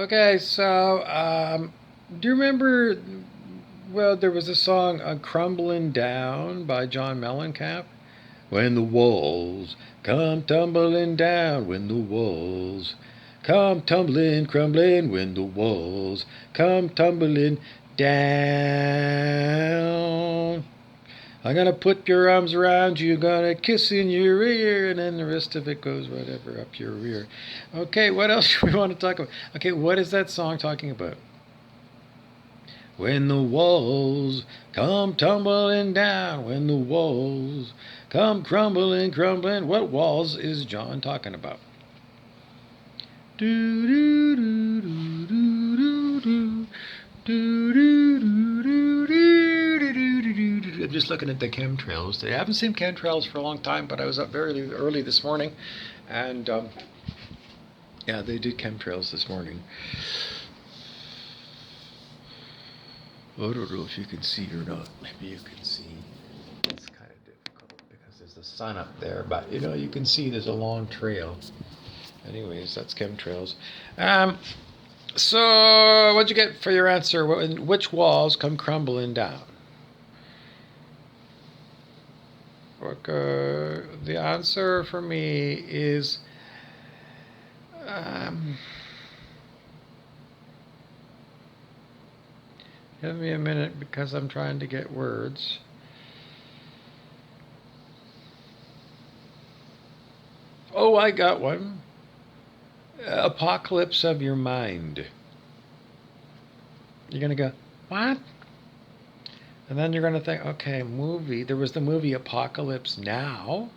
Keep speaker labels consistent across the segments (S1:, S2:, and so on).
S1: Okay, so do you remember? Well, there was a song "Crumbling Down" by John Mellencamp. When the walls come tumbling down, when the walls come tumbling, crumbling, when the walls come tumbling down. I'm gonna put your arms around you, gonna kiss in your ear, and then the rest of it goes whatever up your rear. Okay, what else do we want to talk about? Okay, what is that song talking about? When the walls come tumbling down, when the walls come crumbling, crumbling. What walls is John talking about? Do do do do do do do do do do. I'm just looking at the chemtrails. I haven't seen chemtrails for a long time, but I was up very early this morning, and yeah, they did chemtrails this morning. I don't know if you can see or not. Maybe you can see. It's kind of difficult because there's the sun up there, but you can see there's a long trail. Anyways, that's chemtrails. So what'd you get for your answer? Which walls come crumbling down? The answer for me is give me a minute because I'm trying to get words. Oh, I got one. Apocalypse of your mind. You're going to go, what? And then you're going to think, okay, movie. There was the movie Apocalypse Now,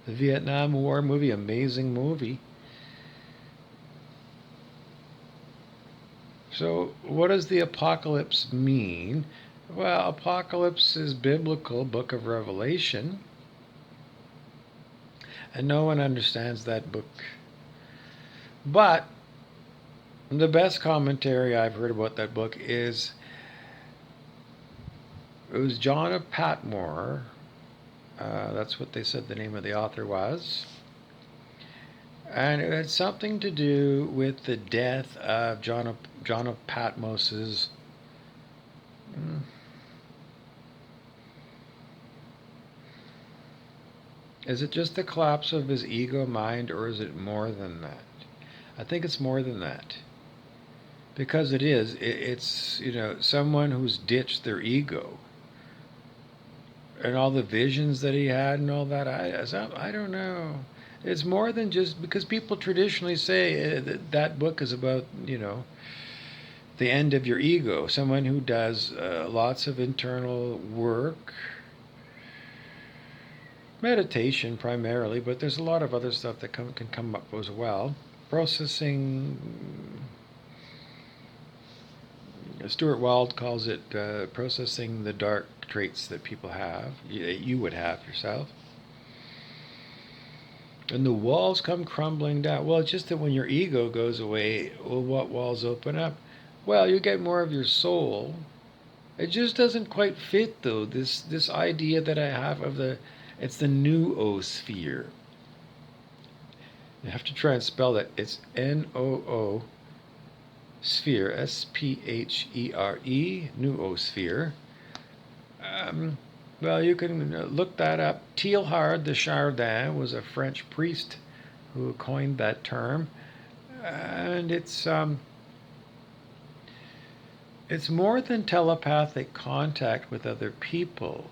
S1: the Vietnam War movie, amazing movie. So, what does the apocalypse mean? Well, apocalypse is biblical, book of Revelation. And no one understands that book. But the best commentary I've heard about that book is it was John of Patmore. That's what they said the name of the author was. And it had something to do with the death of John of Patmos's Is it just the collapse of his ego mind, or is it more than that? I think it's more than that. Because it's someone who's ditched their ego. And all the visions that he had and all that, I don't know. It's more than just because people traditionally say that book is about, the end of your ego. Someone who does lots of internal work, meditation primarily, but there's a lot of other stuff that can come up as well. Processing, Stuart Wilde calls it processing the dark traits that people have, you would have yourself. And the walls come crumbling down. Well, it's just that when your ego goes away, well, what walls open up? Well, you get more of your soul. It just doesn't quite fit, though, this idea that I have of it's the noosphere. You have to try and spell that. It's N-O-O sphere, S-P-H-E-R-E, noosphere. Well, you can look that up. Teilhard de Chardin was a French priest who coined that term, and it's more than telepathic contact with other people.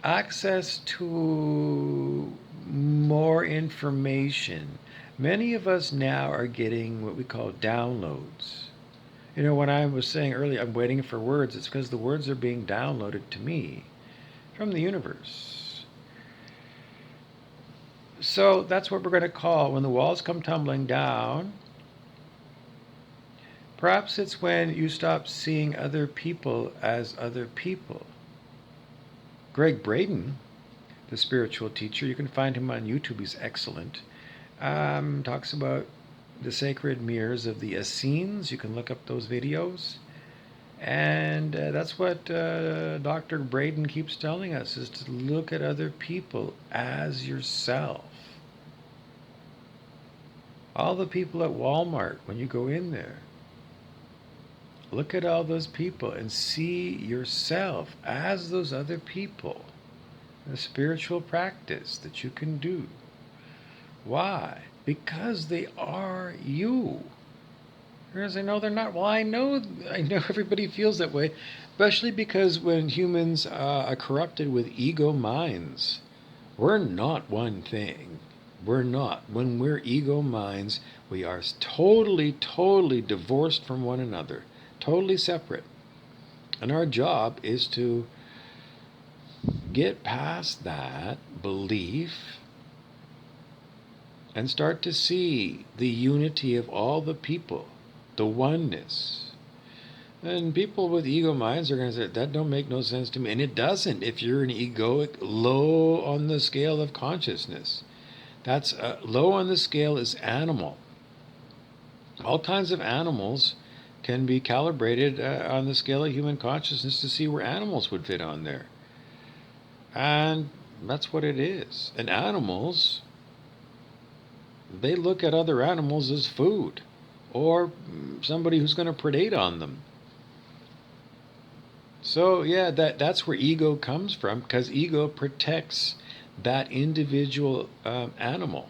S1: Access to more information. Many of us now are getting what we call downloads. When I was saying earlier, I'm waiting for words, it's because the words are being downloaded to me from the universe. So that's what we're going to call when the walls come tumbling down. Perhaps it's when you stop seeing other people as other people. Greg Braden, the spiritual teacher, you can find him on YouTube, he's excellent, talks about the sacred mirrors of the Essenes. You can look up those videos. And that's what Dr. Braden keeps telling us, is to look at other people as yourself. All the people at Walmart, when you go in there, look at all those people and see yourself as those other people. A spiritual practice that you can do. Why? Because they are you. Whereas I know they're not. Well, I know everybody feels that way, especially because when humans are corrupted with ego minds, we're not one thing. We're not. When we're ego minds, we are totally divorced from one another, totally separate. And our job is to get past that belief and start to see the unity of all the people, the oneness. And people with ego minds are going to say, that don't make no sense to me. And it doesn't if you're an egoic, low on the scale of consciousness. That's low on the scale is animal. All kinds of animals can be calibrated on the scale of human consciousness to see where animals would fit on there. And that's what it is. And animals, they look at other animals as food or somebody who's going to predate on them. So yeah, that's where ego comes from, because ego protects that individual animal.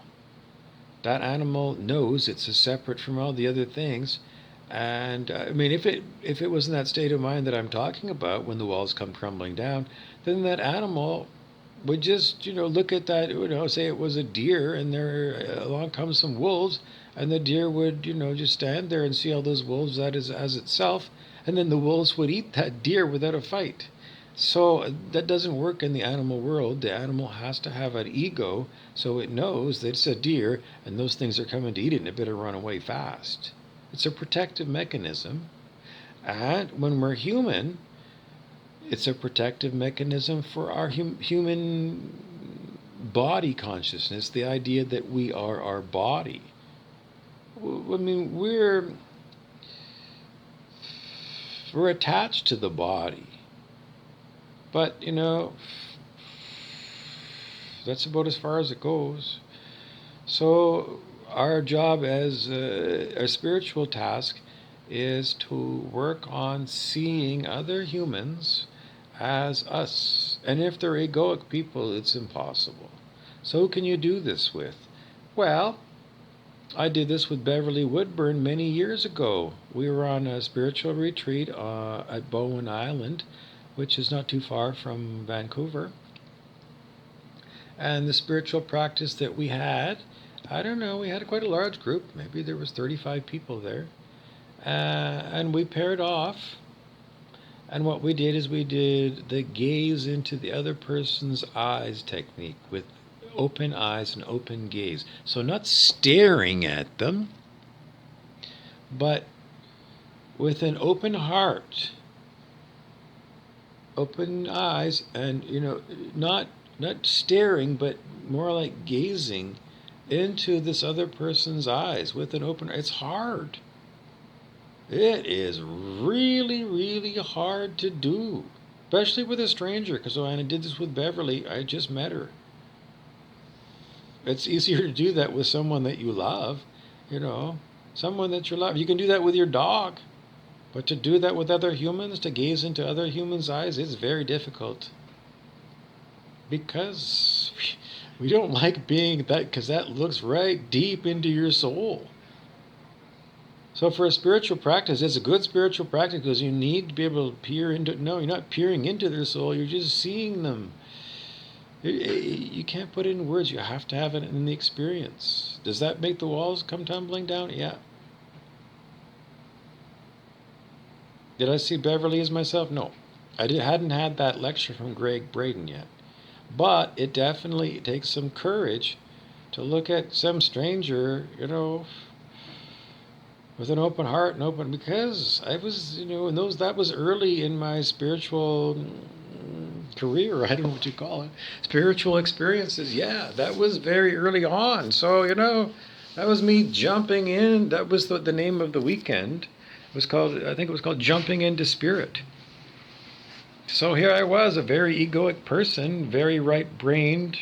S1: That animal knows it's separate from all the other things. And I mean, if it was in that state of mind that I'm talking about, when the walls come crumbling down, then that animal would just, look at that, say it was a deer, and there along comes some wolves, and the deer would, just stand there and see all those wolves as itself, and then the wolves would eat that deer without a fight. So that doesn't work in the animal world. The animal has to have an ego, so it knows that it's a deer, and those things are coming to eat it, and it better run away fast. It's a protective mechanism. And when we're human, it's a protective mechanism for our human body consciousness, the idea that we are our body. I mean, we're attached to the body. But, that's about as far as it goes. So our job as a spiritual task is to work on seeing other humans as us. And if they're egoic people, it's impossible. So who can you do this with? Well, I did this with Beverly Woodburn many years ago. We were on a spiritual retreat at Bowen Island, which is not too far from Vancouver. And the spiritual practice that we had, I don't know, we had quite a large group. Maybe there was 35 people there. And we paired off. And what we did is we did the gaze into the other person's eyes technique with open eyes and open gaze. So not staring at them, but with an open heart, open eyes, and not staring, but more like gazing into this other person's eyes with an open. It's hard. It is really hard to do, especially with a stranger, because when I did this with Beverly, I just met her. It's easier to do that with someone that you love, someone that you love. You can do that with your dog, but to do that with other humans, to gaze into other humans' eyes, it's very difficult. Because we don't like being that, because that looks right deep into your soul. So for a spiritual practice, it's a good spiritual practice, because you need to be able to peer into. No, you're not peering into their soul. You're just seeing them. You can't put it in words. You have to have it in the experience. Does that make the walls come tumbling down? Yeah. Did I see Beverly as myself? No. Hadn't had that lecture from Greg Braden yet. But it definitely takes some courage to look at some stranger, with an open heart and open, because I was, that was early in my spiritual career. I don't know what you call it. Spiritual experiences. Yeah, that was very early on. So, that was me jumping in. That was the name of the weekend. was called, I think it was called Jumping into Spirit. So here I was, a very egoic person, very right brained,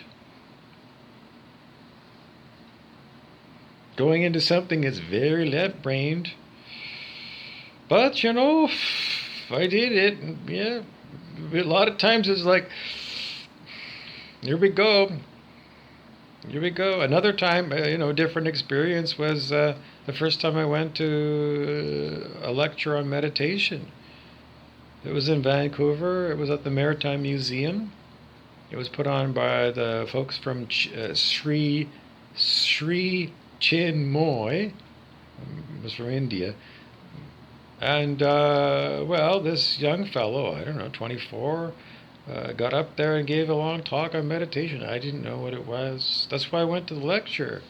S1: going into something that's very left brained. But, I did it. Yeah. A lot of times it's like, here we go. Here we go. Another time, different experience was the first time I went to a lecture on meditation. It was in Vancouver. It was at the Maritime Museum. It was put on by the folks from Sri Chinmoy. It was from India. And, this young fellow, I don't know, 24, got up there and gave a long talk on meditation. I didn't know what it was. That's why I went to the lecture.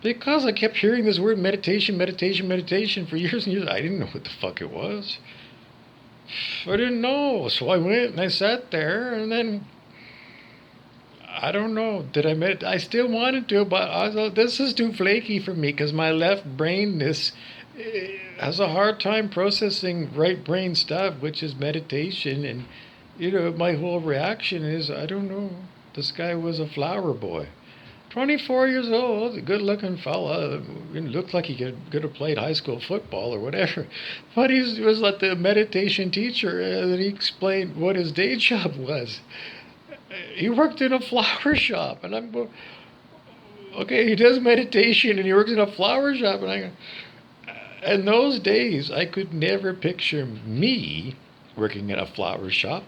S1: Because I kept hearing this word meditation, meditation, meditation for years and years. I didn't know what the fuck it was. I didn't know. So I went and I sat there and then I don't know. Did I meditate? I still wanted to, but I thought this is too flaky for me because my left brainness has a hard time processing right brain stuff, which is meditation. And, my whole reaction is, I don't know. This guy was a flower boy. 24 years old, a good looking fella. Looked like he could have played high school football or whatever. But he was like the meditation teacher, and he explained what his day job was. He worked in a flower shop, and I'm going, okay, he does meditation and he works in a flower shop, and I go, in those days, I could never picture me working in a flower shop.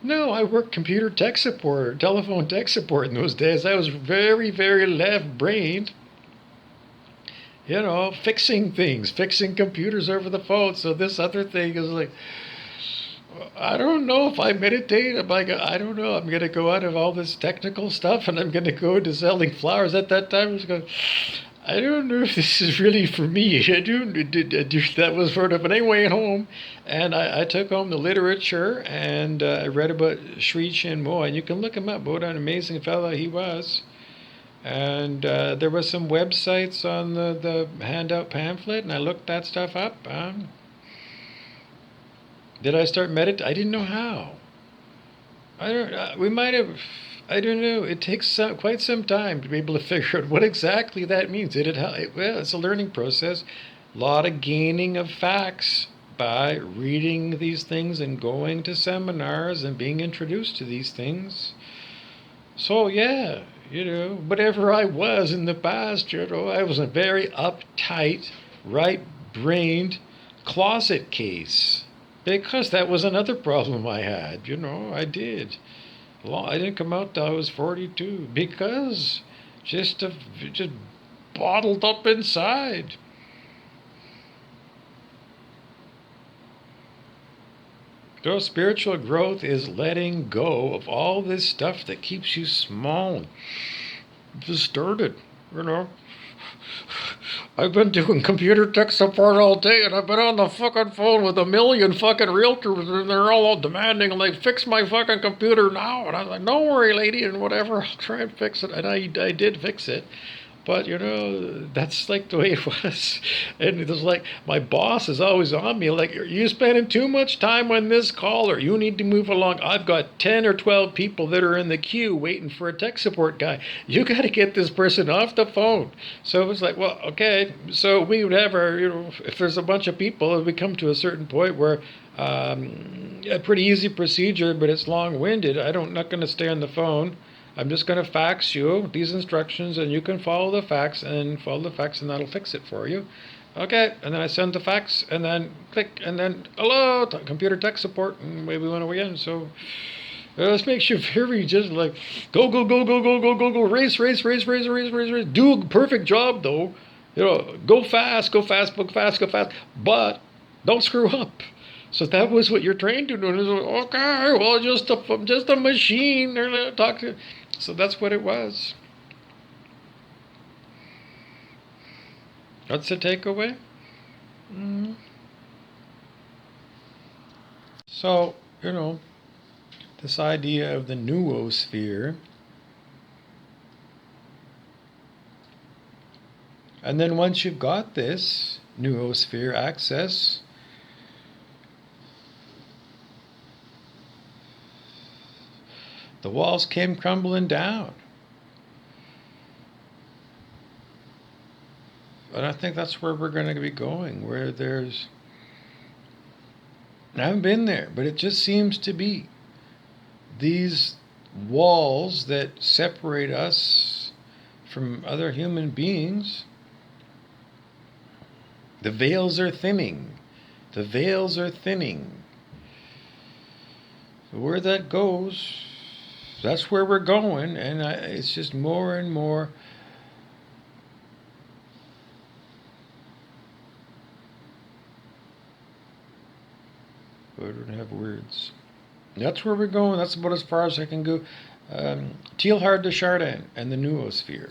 S1: No, I worked computer tech support or telephone tech support in those days. I was very, very left-brained, fixing things, fixing computers over the phone. So this other thing is like, I don't know if I meditate. I don't know. I'm going to go out of all this technical stuff and I'm going to go into selling flowers. At that time, I was going, I don't know if this is really for me. That was sort of, but anyway, at home, and I took home the literature and I read about Sri Chinmoy, and you can look him up. What an amazing fellow he was. And there was some websites on the handout pamphlet, and I looked that stuff up. Did I start meditating? I didn't know how. I don't. We might have. I don't know. It takes quite some time to be able to figure out what exactly that means. Well, it's a learning process. A lot of gaining of facts by reading these things and going to seminars and being introduced to these things. So yeah, whatever I was in the past, I was a very uptight, right-brained closet case. Because that was another problem I had, I did. Well, I didn't come out till I was 42 because just bottled up inside. So spiritual growth is letting go of all this stuff that keeps you small, distorted, I've been doing computer tech support all day, and I've been on the fucking phone with a million fucking realtors, and they're all demanding, like, fix my fucking computer now. And I was like, don't worry, lady, and whatever, I'll try and fix it. And I did fix it. But, that's like the way it was. And it was like, my boss is always on me, like, are you spending too much time on this call, or you need to move along? I've got 10 or 12 people that are in the queue waiting for a tech support guy. You got to get this person off the phone. So it was like, well, okay. So we would have our, if there's a bunch of people, we come to a certain point where a pretty easy procedure, but it's long-winded. I'm not going to stay on the phone. I'm just going to fax you these instructions, and you can follow the fax, and that'll fix it for you. Okay, and then I send the fax, and then click, and then, hello, computer tech support, and away we went again. So this makes you very just like, go, race, do a perfect job, though. Go fast, book fast, but don't screw up. So that was what you're trained to do. Okay, well, just a machine. Talk to. So that's what it was. What's the takeaway? So, this idea of the noosphere And then once you've got this noosphere access, the walls came crumbling down. And I think that's where we're going to be going, where there's. I haven't been there, but it just seems to be these walls that separate us from other human beings. The veils are thinning. The veils are thinning. So where that goes, that's where we're going, and it's just more and more. I don't have words. That's where we're going. That's about as far as I can go. Teilhard de Chardin and the noosphere.